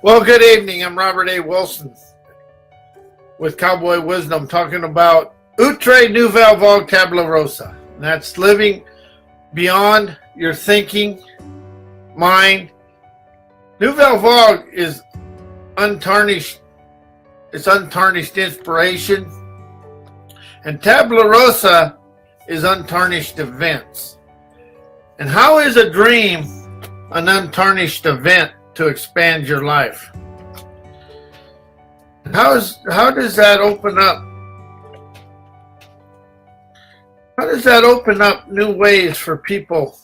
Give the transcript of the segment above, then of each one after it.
Well, good evening. I'm Robert A. Wilson with Cowboy Wisdom talking about Outré, Nouvelle Vague, Tabula Rasa. And that's living beyond your thinking mind. Nouvelle Vague is untarnished. It's untarnished inspiration. And Tabula Rasa is untarnished events. And how is a dream an untarnished event to expand your life? How does that open up? How does that open up new ways for people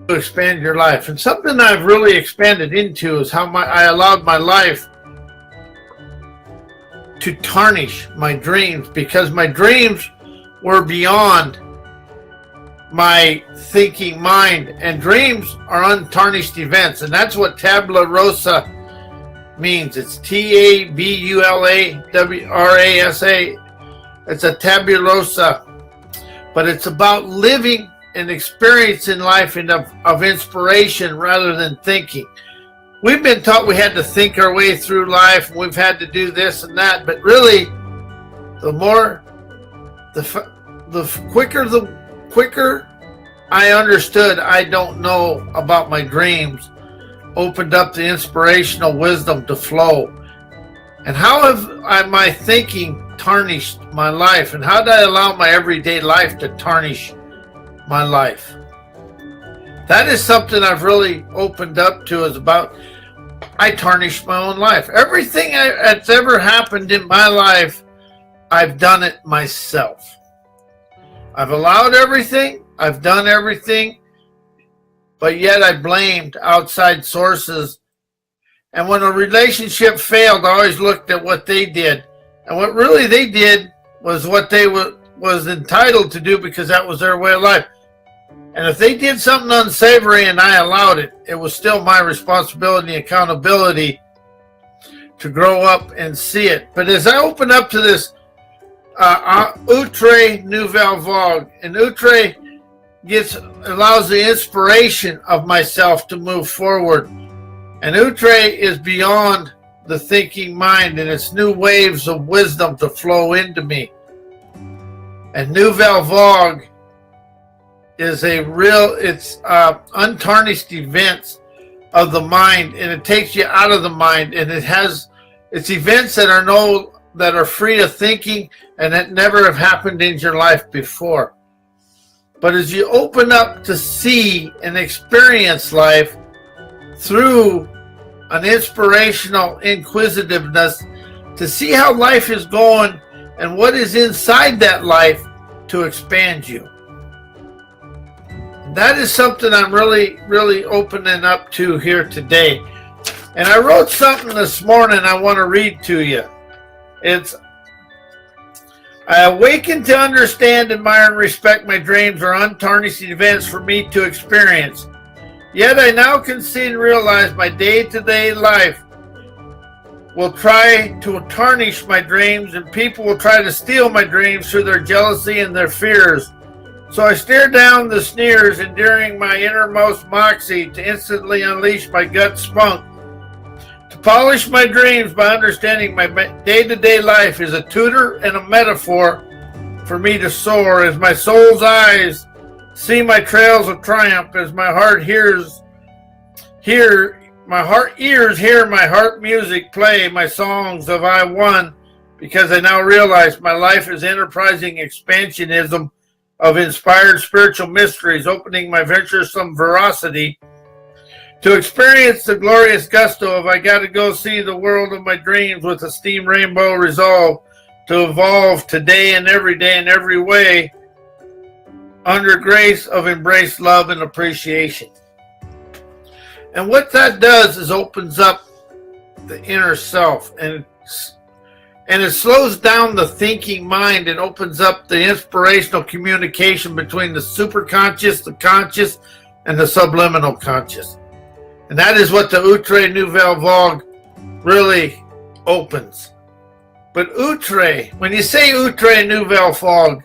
to expand your life? And something I've really expanded into is how I allowed my life to tarnish my dreams, because my dreams were beyond my thinking mind, and dreams are untarnished events, and that's what Tabula Rasa means. It's Tabula. It's a Tabula Rasa, but it's about living and experiencing life of inspiration rather than thinking. We've been taught we had to think our way through life, and we've had to do this and that, but really, the quicker I understood I don't know about my dreams, opened up the inspirational wisdom to flow. And how have my thinking tarnished my life? And how did I allow my everyday life to tarnish my life? That is something I've really opened up to, is about I tarnished my own life. Everything that's ever happened in my life, I've done it myself. I've allowed everything, I've done everything, but yet I blamed outside sources. And when a relationship failed, I always looked at what they did. And what really they did was what they was entitled to do, because that was their way of life. And if they did something unsavory and I allowed it, it was still my responsibility and accountability to grow up and see it. But as I open up to this Outré, Nouvelle Vague, and Outré allows the inspiration of myself to move forward. And Outré is beyond the thinking mind, and it's new waves of wisdom to flow into me. And Nouvelle Vague is it's untarnished events of the mind, and it takes you out of the mind, and it's events that are free of thinking and that never have happened in your life before. But as you open up to see and experience life through an inspirational inquisitiveness, to see how life is going and what is inside that life to expand you. That is something I'm really, really opening up to here today. And I wrote something this morning I want to read to you. I awaken to understand, admire, and respect my dreams are untarnished events for me to experience. Yet I now can see and realize my day-to-day life will try to tarnish my dreams, and people will try to steal my dreams through their jealousy and their fears. So I stare down the sneers, enduring my innermost moxie to instantly unleash my gut spunk. To polish my dreams by understanding my day-to-day life is a tutor and a metaphor for me to soar, as my soul's eyes see my trails of triumph, as my heart ears hear my heart music play my songs of I won, because I now realize my life is enterprising expansionism of inspired spiritual mysteries, opening my venturesome veracity to experience the glorious gusto of I gotta go see the world of my dreams with a steam rainbow resolve to evolve today and every way under grace of embraced love and appreciation. And what that does is opens up the inner self, and it slows down the thinking mind and opens up the inspirational communication between the superconscious, the conscious, and the subliminal conscious. And that is what the Outré Nouvelle Vague really opens. But Outré, when you say Outré Nouvelle Vague,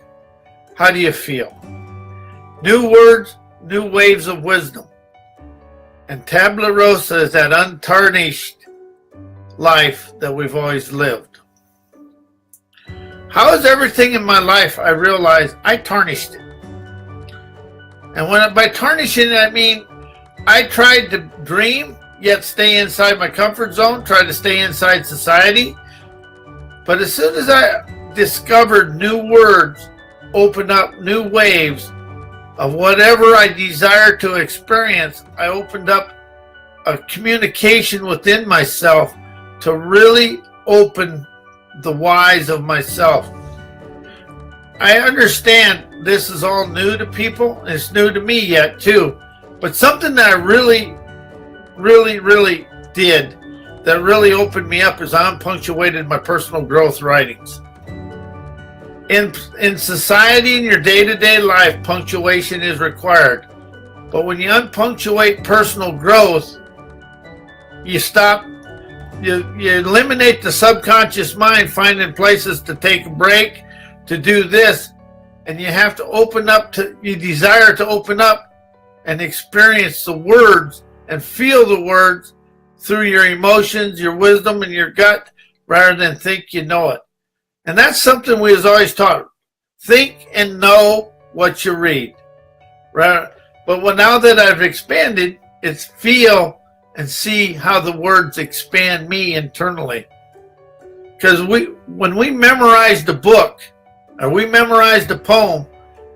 how do you feel? New words, new waves of wisdom. And Tabula Rasa is that untarnished life that we've always lived. How is everything in my life? I realized I tarnished it. And by tarnishing it, I mean I tried to dream, yet stay inside my comfort zone, try to stay inside society. But as soon as I discovered new words, opened up new waves of whatever I desire to experience, I opened up a communication within myself to really open the whys of myself. I understand this is all new to people. It's new to me yet too. But something that I really did that really opened me up is I unpunctuated my personal growth writings. In society, in your day-to-day life, punctuation is required. But when you unpunctuate personal growth, you eliminate the subconscious mind finding places to take a break, to do this, and you have to open up you desire to open up and experience the words and feel the words through your emotions, your wisdom, and your gut, rather than think you know it. And that's something we was always taught. Think and know what you read. Right? But now that I've expanded, it's feel and see how the words expand me internally. Because when we memorized a book, or we memorized a poem,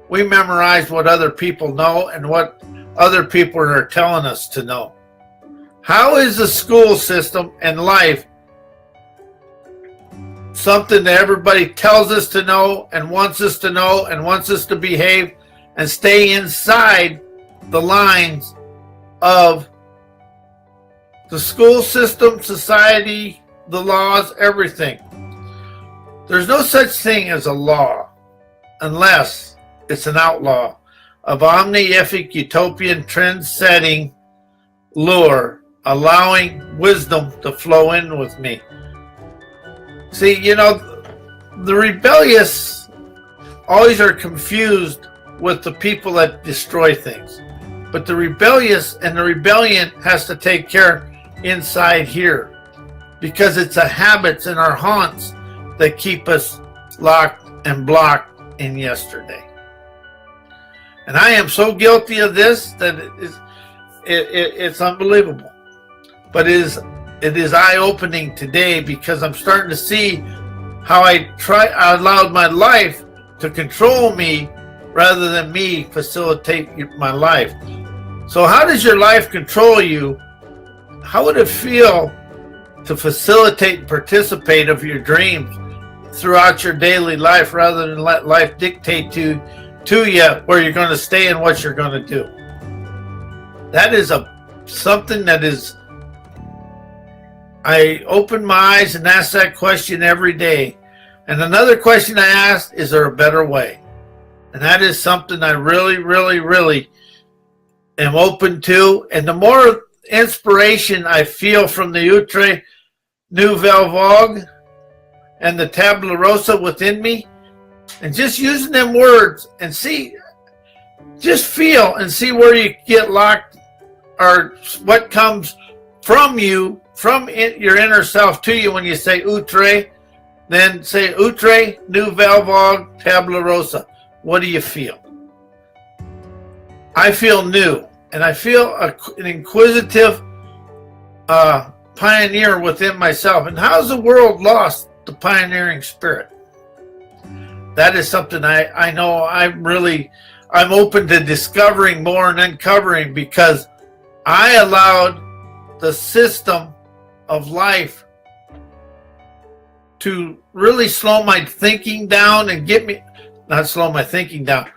we memorized what other people know and what other people are telling us to know. How is the school system and life something that everybody tells us to know and wants us to know and wants us to behave and stay inside the lines of the school system, society, the laws, everything? There's no such thing as a law unless it's an outlaw of omnific utopian trend-setting lure, allowing wisdom to flow in with me. See, the rebellious always are confused with the people that destroy things. But the rebellious and the rebellion has to take care inside here, because it's the habits and our haunts that keep us locked and blocked in yesterday. And I am so guilty of this that it's unbelievable. But it is eye-opening today, because I'm starting to see how I allowed my life to control me rather than me facilitate my life. So how does your life control you? How would it feel to facilitate and participate of your dreams throughout your daily life rather than let life dictate to you where you're going to stay and what you're going to do? That is something that is, I open my eyes and ask that question every day. And another question I ask, is there a better way? And that is something I really am open to. And the more inspiration I feel from the Outré, Nouvelle Vague, and the Tabula Rasa within me, and just using them words and just feel and see where you get locked, or what comes from you, from your inner self to you when you say Outré. Then say Outré, Nouvelle Vague, Tabula Rasa. What do you feel? I feel new, and I feel an inquisitive pioneer within myself. And how's the world lost the pioneering spirit? That is something I know I'm open to discovering more and uncovering, because I allowed the system of life to really slow my thinking down and not slow my thinking down,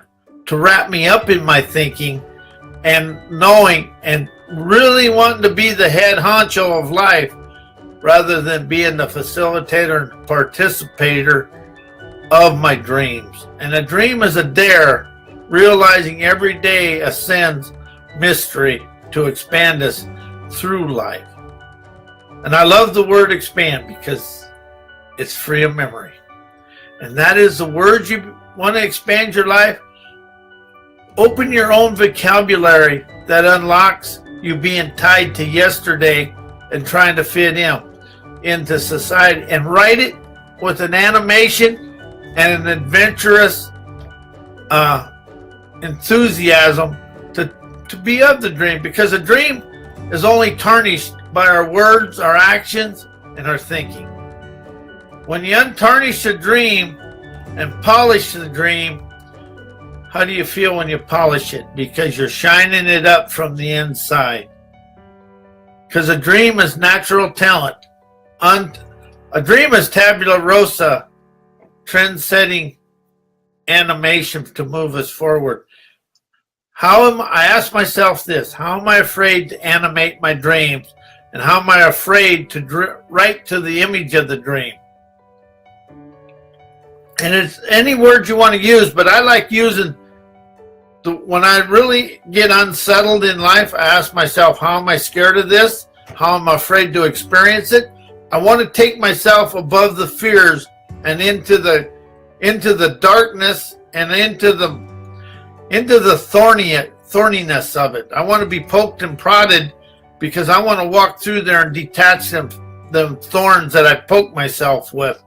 to wrap me up in my thinking and knowing and really wanting to be the head honcho of life rather than being the facilitator and participator of my dreams. And a dream is a dare, realizing every day ascends mystery to expand us through life. And I love the word expand, because it's free of memory. And that is the words you want to expand your life. Open your own vocabulary that unlocks you being tied to yesterday and trying to fit into society, and write it with an animation and an adventurous enthusiasm to be of the dream, because a dream is only tarnished by our words, our actions, and our thinking. When you untarnish a dream and polish the dream, how do you feel when you polish it? Because you're shining it up from the inside. Because a dream is natural talent. A dream is tabula rasa, trend-setting animation to move us forward. I ask myself this: how am I afraid to animate my dreams? And how am I afraid to write to the image of the dream? And it's any word you want to use, but I like using, when I really get unsettled in life, I ask myself, how am I scared of this? How am I afraid to experience it? I want to take myself above the fears and into the darkness and into the thorniness of it. I want to be poked and prodded, because I want to walk through there and detach them thorns that I poke myself with,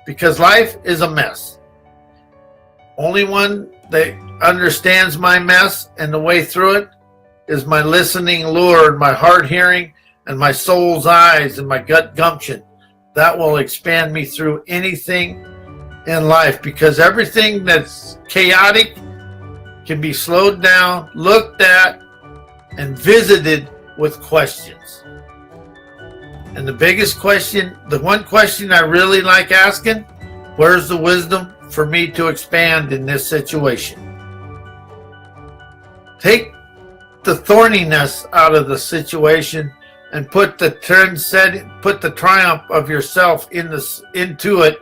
because life is a mess. Only one that understands my mess and the way through it is my listening lure, my heart hearing, and my soul's eyes and my gut gumption. That will expand me through anything in life, because everything that's chaotic can be slowed down, looked at, and visited with questions. And the biggest question, the one question I really like asking: where's the wisdom for me to expand in this situation? Take the thorniness out of the situation and put the triumph of yourself into it.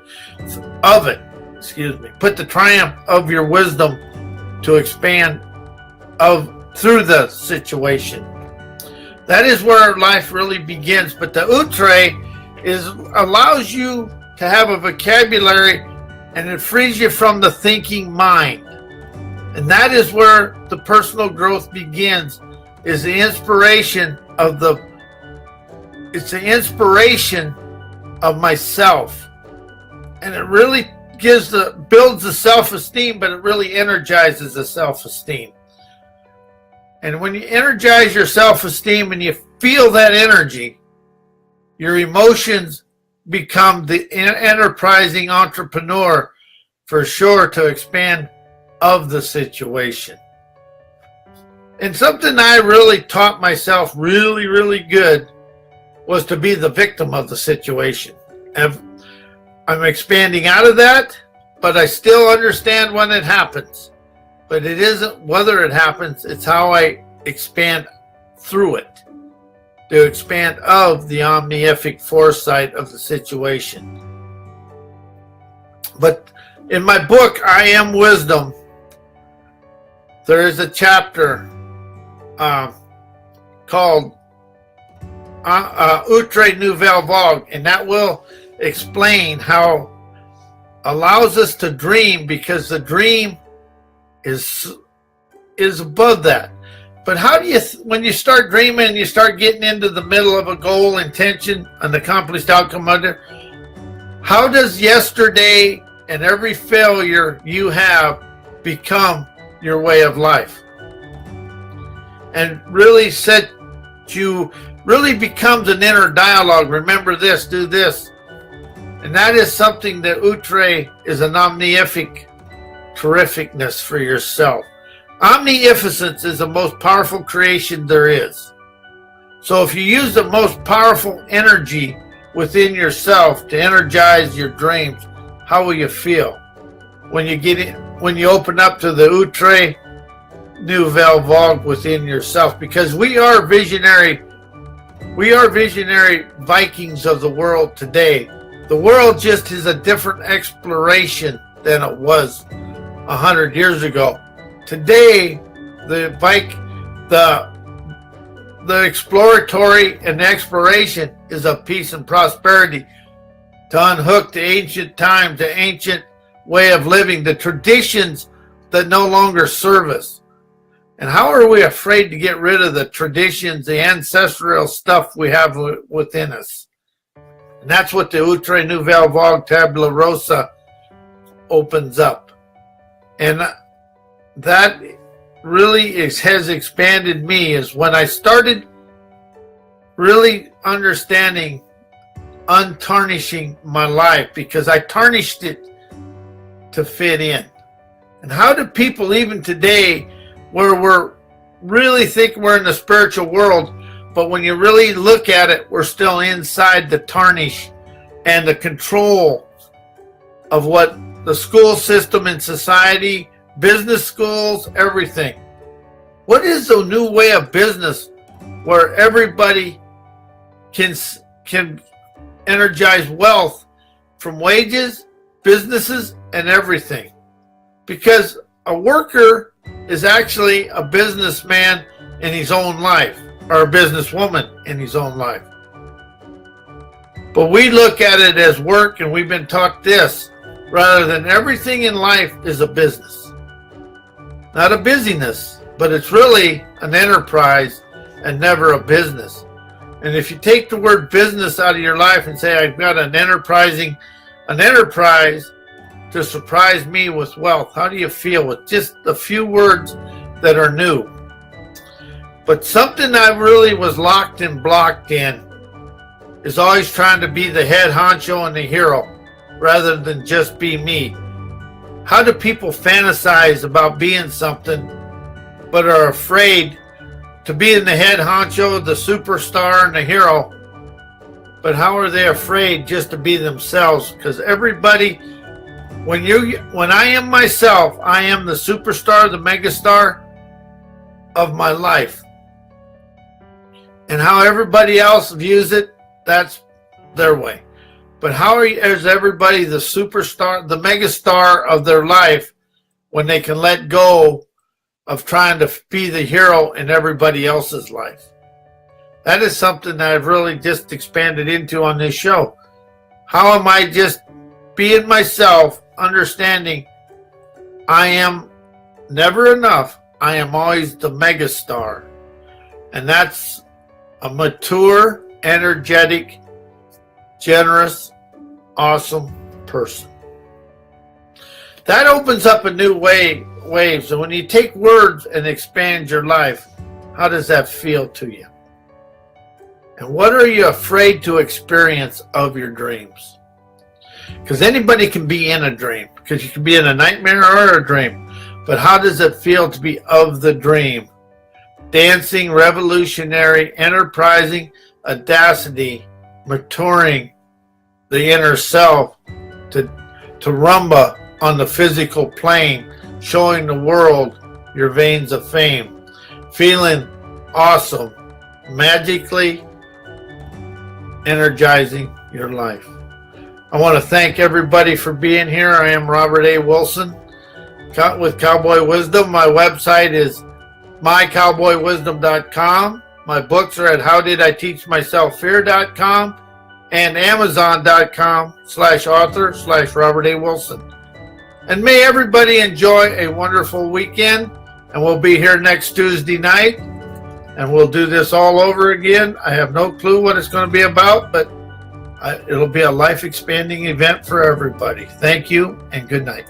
Put the triumph of your wisdom to expand through the situation. That is where life really begins. But the Outré allows you to have a vocabulary, and it frees you from the thinking mind. And that is where the personal growth begins, is the inspiration of myself. And it really builds the self-esteem, but it really energizes the self-esteem. And when you energize your self-esteem and you feel that energy, your emotions become the enterprising entrepreneur for sure to expand of the situation. And something I really taught myself really, really good was to be the victim of the situation. And I'm expanding out of that, but I still understand when it happens. But it isn't whether it happens, it's how I expand through it, to expand of the omnific foresight of the situation. But in my book, I Am Wisdom, there is a chapter called Outré Nouvelle Vague, and that will explain how allows us to dream, because the dream is above that. But how do you, when you start dreaming and you start getting into the middle of a goal, intention, an accomplished outcome under, how does yesterday and every failure you have become your way of life? And really really becomes an inner dialogue. Remember this, do this. And that is something that Outré is an omnific terrificness for yourself. Omnificence is the most powerful creation there is. So if you use the most powerful energy within yourself to energize your dreams, how will you feel when you open up to the Outré Nouvelle Vague within yourself? Because we are visionary Vikings of the world today. The world just is a different exploration than it was 100 years ago. Today, the exploratory and exploration is of peace and prosperity, to unhook the ancient times, the ancient way of living, the traditions that no longer serve us. And how are we afraid to get rid of the traditions, the ancestral stuff we have within us? And that's what the Outré, Nouvelle Vague, Tabula Rasa opens up. And that really has expanded me, is when I started really understanding untarnishing my life, because I tarnished it to fit in. And how do people even today, where we're really thinking we're in the spiritual world, but when you really look at it, we're still inside the tarnish and the control of what the school system and society, business schools, everything. What is the new way of business where everybody can energize wealth from wages, businesses, and everything? Because a worker is actually a businessman in his own life, or a businesswoman in his own life. But we look at it as work, and we've been taught this, rather than everything in life is a business. Not a busyness, but it's really an enterprise and never a business. And if you take the word business out of your life and say, I've got an enterprise to surprise me with wealth, how do you feel with just a few words that are new? But something I really was locked and blocked in is always trying to be the head honcho and the hero rather than just be me. How do people fantasize about being something but are afraid to be in the head honcho, the superstar, and the hero? But how are they afraid just to be themselves? Because everybody, when I am myself, I am the superstar, the megastar of my life. And how everybody else views it, that's their way. But how is everybody the superstar, the megastar of their life, when they can let go of trying to be the hero in everybody else's life? That is something that I've really just expanded into on this show. How am I just being myself, understanding I am never enough, I am always the megastar. And that's a mature, energetic, generous, awesome person. That opens up a new waves. And when you take words and expand your life, how does that feel to you? And what are you afraid to experience of your dreams? Because anybody can be in a dream, because you can be in a nightmare or a dream. But how does it feel to be of the dream? Dancing, revolutionary, enterprising, audacity, maturing the inner self to rumba on the physical plane, showing the world your veins of fame, feeling awesome, magically energizing your life. I want to thank everybody for being here. I am Robert A. Wilson with Cowboy Wisdom. My website is mycowboywisdom.com. My books are at howdiditeachmyselffear.com and amazon.com/author/Robert A. Wilson. And may everybody enjoy a wonderful weekend. And we'll be here next Tuesday night. And we'll do this all over again. I have no clue what it's going to be about, but it'll be a life-expanding event for everybody. Thank you and good night.